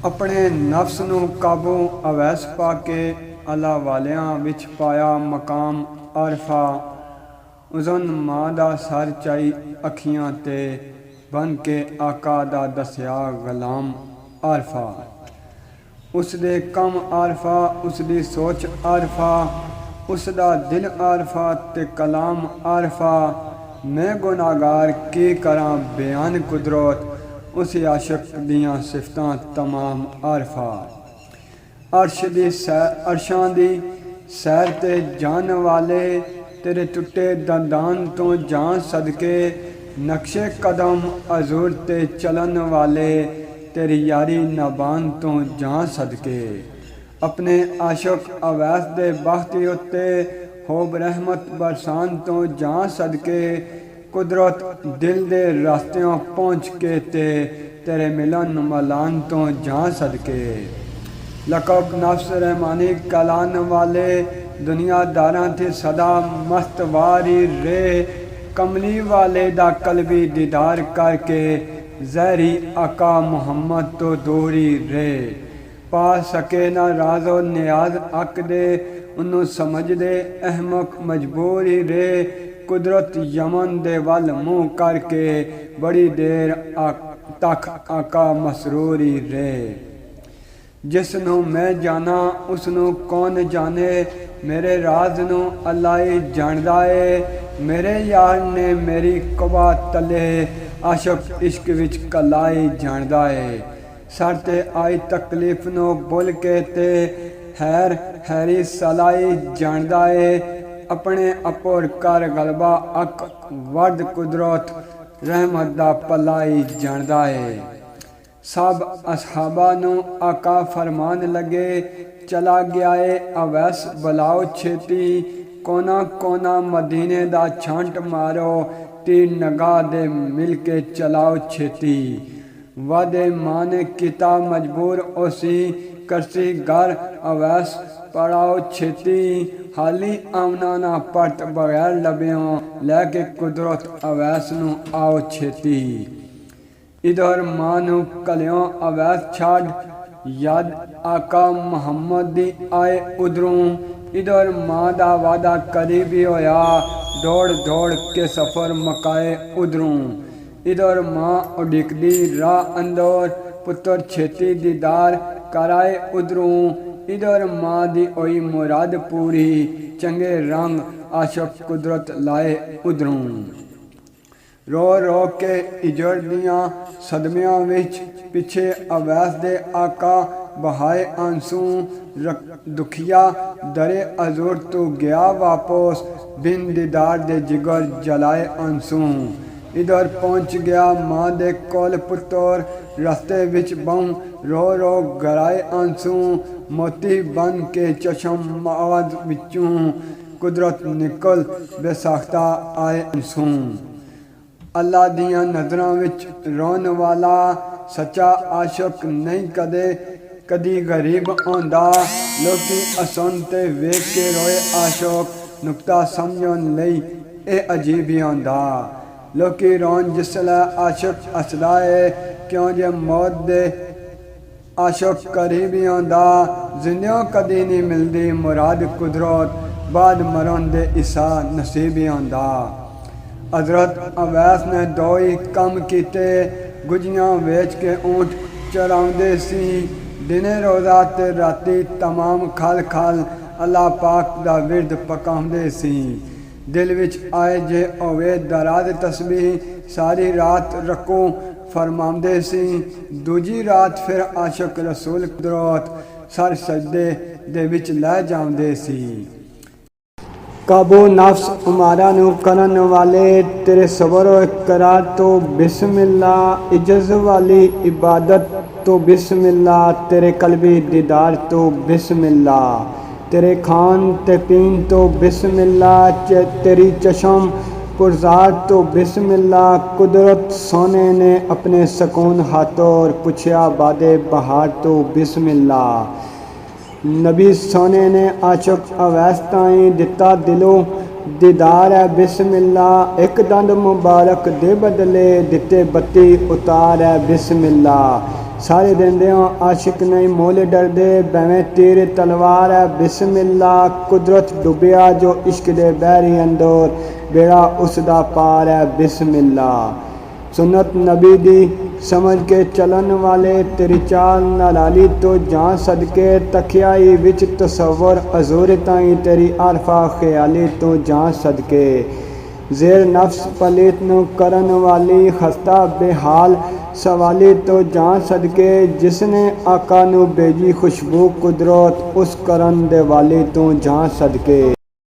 ਆਪਣੇ ਨਫਸ ਨੂੰ ਕਾਬੂ ਅਵੈਸ ਪਾ ਕੇ ਅੱਲਾ ਵਾਲਿਆਂ ਵਿੱਚ ਪਾਇਆ ਮਕਾਮ ਆਰਫਾ। ਉਜ਼ਨ ਮਾਂ ਦਾ ਸਰ ਚਾਈ ਅੱਖੀਆਂ ਤੇ ਬਨ ਕੇ ਆਕਾ ਦਾ ਦੱਸਿਆ ਗੁਲਾਮ ਆਰਫਾ। ਉਸ ਦੇ ਕੰਮ ਆਰਫਾ, ਉਸ ਦੀ ਸੋਚ ਆਰਫਾ, ਉਸ ਦਾ ਦਿਲ ਆਰਫਾ ਤੇ ਕਲਾਮ ਆਰਫਾ। ਮੈਂ ਗੁਨਾਹਗਾਰ ਕੀ ਕਰਾਂ ਬਿਆਨ ਕੁਦਰਤ, ਉਸ ਆਸ਼ਕ ਦੀਆਂ ਸਿਫਤਾਂ ਤਮਾਮ ਆਰਫਾ। ਅਰਸ਼ਾਂ ਦੀ ਸੈਰ ਤੇ ਜਾਣ ਵਾਲੇ, ਤੇਰੇ ਟੁੱਟੇ ਦੰਦਾਨ ਤੋਂ ਜਾਂ ਸਦਕੇ, ਨਕਸ਼ੇ ਕਦਮ ਹਜ਼ੂਰ ਤੇ ਚੱਲਣ ਵਾਲੇ, ਤੇਰੀ ਯਾਰੀ ਨਬਾਨ ਤੋਂ ਜਾਂ ਸਦਕੇ। ਆਪਣੇ ਆਸ਼ਕ ਅਵੈਸ ਦੇ ਬਖਤੀ ਉੱਤੇ ਹੋਬ ਰਹਿਮਤ ਬਰਸਾਨ ਤੋਂ ਜਾਂ ਸਦਕੇ, ਕੁਦਰਤ ਦਿਲ ਦੇ ਰਸਤਿਓਂ ਪਹੁੰਚ ਕੇ ਤੇ ਤੇਰੇ ਮਿਲਨ ਮਲਾਨ ਤੋਂ ਜਾਂ ਸਦਕੇ। ਲਕਬ ਨਫਸ ਰਹਿਮਾਨੀ ਕਲਾਨ ਵਾਲੇ, ਦੁਨੀਆਦਾਰਾਂ ਤੇ ਸਦਾ ਮਸਤਵਾਰੀ ਰੇ। ਕਮਲੀ ਵਾਲੇ ਦਾ ਕਲਬੀ ਦੀਦਾਰ ਕਰਕੇ, ਜ਼ਹਿਰੀ ਆਕਾ ਮੁਹੰਮਦ ਤੋਂ ਦੂਰੀ ਰੇ। ਪਾ ਸਕੇ ਨਾ ਰਾਜ਼ੋ ਨਿਆਜ਼ ਅੱਕ ਦੇ, ਉਹਨੂੰ ਸਮਝਦੇ ਅਹਿਮਕ ਮਜਬੂਰੀ ਰੇ। ਕੁਦਰਤ ਯਮਨ ਦੇ ਵੱਲ ਮੂੰਹ ਕਰਕੇ, ਬੜੀ ਦੇਰ ਤੱਕ ਆਕਾ ਮਸਰੂਰੀ ਰੇ। ਜਿਸ ਨੂੰ ਮੈਂ ਜਾਣਾ ਉਸ ਨੂੰ ਕੌਣ ਜਾਣੇ, ਮੇਰੇ ਰਾਜ਼ ਨੂੰ ਅੱਲਾ ਹੀ ਜਾਣਦਾ ਏ। ਮੇਰੇ ਯਾਰ ਨੇ ਮੇਰੀ ਕਬਾ ਤਲੇ, ਆਸ਼ਕ ਇਸ਼ਕ ਵਿੱਚ ਕਲਾਈ ਜਾਣਦਾ ਏ। ਸਰ ਤੇ ਆਈ ਤਕਲੀਫ ਨੂੰ ਭੁੱਲ ਕੇ ਤੇ ਹੈਰੀ ਸਲਾਈ ਜਾਣਦਾ ਏ। ਆਪਣੇ ਅਪੁਰ ਕਰ ਗਲਬਾ ਅੱਕ ਵਰਦ ਕੁਦਰਤ, ਰਹਿਮਤ ਦਾ ਪਲਾਈ ਜਾਣਦਾ ਏ। ਸਭ ਅਸਹਾਬਾਂ ਨੂੰ ਆਕਾ ਫਰਮਾਨ ਲੱਗੇ, ਚਲਾ ਗਿਆ ਏ ਅਵੈਸ ਬੁਲਾਓ ਛੇਤੀ। ਕੋਨਾ ਕੋਨਾ ਮਦੀਨੇ ਦਾ ਛਾਂਟ ਮਾਰੋ, ਤੀਰ ਨਗਾਹ ਦੇ ਮਿਲ ਕੇ ਚਲਾਓ ਛੇਤੀ। ਵਾਦੇ ਮਾਂ ਨੇ ਕੀਤਾ ਮਜਬੂਰ ਉਸੀ, ਕਰਸੀ ਘਰ ਅਵੈਸ ਪੜਾਓ ਛੇਤੀ। ਹਾਲੀ ਆਉਣਾ ਨਾ ਪਰਤ ਬਗੈਰ ਲੱਭਿਓ, ਲੈ ਕੇ ਕੁਦਰਤ ਅਵੈਸ ਨੂੰ ਆਓ ਛੇਤੀ। ਇਧਰ ਮਾਂ ਨੂੰ ਕਲਿਓ ਅਵੈਸ ਛੱਡ, ਯਾਦ ਆਕਾ ਮੁਹੰਮਦ ਦੀ ਆਏ ਉਧਰੋਂ। ਇਧਰ ਮਾਂ ਦਾ ਵਾਦਾ ਕਰੀਬੀ ਹੋਇਆ, ਦੌੜ ਦੌੜ ਕੇ ਸਫ਼ਰ ਮਕਾਏ ਉਧਰੋਂ। ਇਧਰ ਮਾਂ ਉਡੀਕਦੀ ਰਾਹ ਅੰਦਰ, ਪੁੱਤਰ ਛੇਤੀ ਦੀਦਾਰ ਕਰਾਏ ਉਧਰੋਂ। ਇਧਰ ਮਾਂ ਦੀ ਹੋਈ ਮੁਰਾਦ ਪੂਰੀ, ਚੰਗੇ ਰੰਗ ਆਸ਼ਕ ਕੁਦਰਤ ਲਾਏ ਉਧਰੋਂ। ਰੋ ਰੋ ਕੇ ਇਜੜ ਦੀਆਂ ਸਦਮਿਆਂ ਵਿੱਚ, ਪਿੱਛੇ ਅਵੈਸ ਦੇ ਆਕਾ ਬਹਾਏ ਆਂਸੂ। ਦੁਖੀਆ ਦਰੇ ਹਜ਼ੂਰ ਤੋਂ ਗਿਆ ਵਾਪਸ, ਬਿਨ ਦੀਦਾਰ ਦੇ ਜਿਗਰ ਜਲਾਏ ਆਂਸੂ। ਇਧਰ ਪਹੁੰਚ ਗਿਆ ਮਾਂ ਦੇ ਕੋਲ ਪੁੱਤਰ, ਰਸਤੇ ਵਿੱਚ ਬਹੁ ਰੋ ਰੋ ਗਰਾਏ ਆਂਸੂ। ਮੋਤੀ ਬਨ ਕੇ ਚਸ਼ਮ ਮਾਦ ਵਿੱਚੋਂ, ਕੁਦਰਤ ਨਿਕਲ ਬੇਸਾਖਤਾ ਆਏ ਆਂਸੂ। ਅੱਲਾ ਦੀਆਂ ਨਜ਼ਰਾਂ ਵਿੱਚ ਰੋਣ ਵਾਲਾ, ਸੱਚਾ ਆਸ਼ਕ ਨਹੀਂ ਕਦੀ ਗਰੀਬ ਆਉਂਦਾ। ਲੋਕੀ ਅਸੁਣ ਤੇ ਵੇਖ ਕੇ ਰੋਏ ਆਸ਼ਕ, ਨੁਕਤਾ ਸਮਝਣ ਲਈ ਇਹ ਅਜੀਬ ਹੀ ਆਉਂਦਾ। ਲੋਕੀ ਰੋਣ ਜਿਸਲੇ ਆਸ਼ਕ ਹੱਸਦਾ ਏ, ਕਿਉਂ ਜੇ ਮੌਤ ਦੇ ਆਸ਼ਕ ਕਰੀਬ ਹੀ ਆਉਂਦਾ। ਜ਼ਿੰਦਿਓਂ ਕਦੀ ਨਹੀਂ ਮਿਲਦੀ ਮੁਰਾਦ ਕੁਦਰਤ, ਬਾਅਦ ਮਰਨ ਦੇ ਇਸਾ ਨਸੀਬ ਹੀ ਆਉਂਦਾ। ਹਜ਼ਰਤ ਅਵੈਸ ਨੇ ਦੋ ਹੀ ਕੰਮ ਕੀਤੇ, ਗੁੱਜੀਆਂ ਵੇਚ ਕੇ ਊਂਠ ਚਰਾਉਂਦੇ ਸੀ। ਦਿਨੇ ਰੋਜ਼ਾ ਤੇ ਰਾਤੀ ਤਮਾਮ ਖਲ ਖਲ ਅੱਲਾ ਪਾਕ ਦਾ ਵਿਰਦ ਪਕਾਉਂਦੇ ਸੀ। ਦਿਲ ਵਿੱਚ ਆਏ ਜੇ ਹੋਵੇ ਦਰਾਦ ਤਸਬੀਹ, ਸਾਰੀ ਰਾਤ ਰੱਖੋ ਫਰਮਾਉਂਦੇ ਸੀ। ਦੂਜੀ ਰਾਤ ਫਿਰ ਆਸ਼ਕ ਰਸੂਲ ਕੁਦਰਤ, ਸਰ ਸਜਦੇ ਦੇ ਵਿੱਚ ਲੈ ਜਾਂਦੇ ਸੀ। ਕਾਬੂ ਨਫਸ ਉਮਾਰਾ ਨੂੰ ਕਰਨ ਵਾਲੇ, ਤੇਰੇ ਸਬਰ ਇਕਰਾਰ ਤੋਂ ਬਿਸਮਿਲ੍ਲਾ। ਇਜਜ਼ ਵਾਲੀ ਇਬਾਦਤ ਤੋਂ ਬਿਸਮਿਲ੍ਲਾ, ਤੇਰੇ ਕਲਬੀ ਦੀਦਾਰ ਤੋਂ ਬਿਸਮਿਲ੍ਲਾ। ਤੇਰੇ ਖਾਨ ਤੇ ਪੀਣ ਤੋਂ ਬਿਸਮਿਲ੍ਲਾ, ਤੇਰੀ ਚਸ਼ਮ ਪੁਰਜ਼ਾਰ ਤੋਂ ਬਿਸਮਿਲ੍ਲਾ। ਕੁਦਰਤ ਸੋਨੇ ਨੇ ਆਪਣੇ ਸਕੂਨ ਹਾਥੋਂ ਪੁੱਛਿਆ ਬਾਦੇ ਬਹਾਰ ਤੋਂ ਬਿਸਮਿਲ੍ਲਾ। ਨਬੀ ਸੋਨੇ ਨੇ ਆਸ਼ਕ ਅਵੈਸ ਤਾਈਂ ਦਿੱਤਾ ਦਿਲੋਂ ਦੀਦਾਰ ਹੈ ਬਿਸਮਿਲ੍ਲਾ। ਇੱਕ ਦੰਦ ਮੁਬਾਰਕ ਦੇ ਬਦਲੇ ਦਿੱਤੇ 32 ਉਤਾਰ ਹੈ ਬਿਸਮਿਲ੍ਲਾ। सारे दिंदे हो आशिक नहीं मोल डरदे बैवें तीर तलवार है बिस्मिल्ला कुदरत डुबिया जो इश्क दे बहरी अंदर बेड़ा उसदा पार है बिस्मिल्ला। सुन्नत नबी दी समझ के चलन वाले तेरी चाल नालाली तो जान सदके तखियाई विच तसव्वुर अजूर ताई तेरी आरफा ख्याली तो जान सदके जेर नफ्स पलीत नु करन वाली खस्ता बेहाल सवाली तो जान सदके जिसने आका नु भेजी खुशबू कुदरत उस करन दे वाली तो जान सदके।